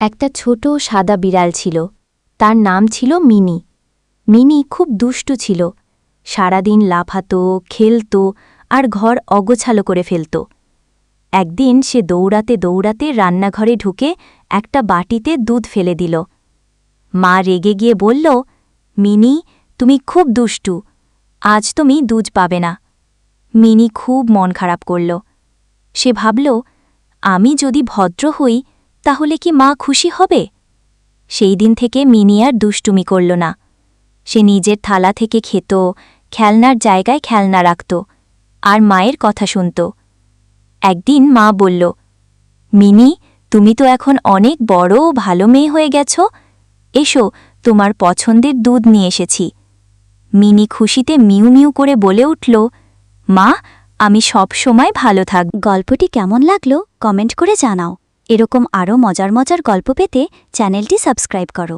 একটা ছোট সাদা বিড়াল ছিল। তার নাম ছিল মিনি। মিনি খুব দুষ্টু ছিল। সারাদিন লাফাতো, খেলতো আর ঘর অগোছালো করে ফেলত। একদিন সে দৌড়াতে দৌড়াতে রান্নাঘরে ঢুকে একটা বাটিতে দুধ ফেলে দিল। মা রেগে গিয়ে বলল, মিনি, তুমি খুব দুষ্টু, আজ তুমি দুধ পাবে না। মিনি খুব মন খারাপ করল। সে ভাবল, আমি যদি ভদ্র হই তাহলে কি মা খুশি হবে? সেই দিন থেকে মিনি আর দুষ্টুমি করল না। সে নিজের থালা থেকে খেত, খেলনার জায়গায় খেলনা রাখত আর মায়ের কথা শুনত। একদিন মা বলল, মিনি, তুমি তো এখন অনেক বড় ও ভালো মেয়ে হয়ে গেছ। এসো, তোমার পছন্দের দুধ নিয়ে এসেছি। মিনি খুশিতে মিউ মিউ করে বলে উঠল, মা, আমি সব সময় ভালো থাকব। গল্পটি কেমন লাগলো কমেন্ট করে জানাও। এরকম আরও মজার মজার গল্প পেতে চ্যানেলটি সাবস্ক্রাইব করো।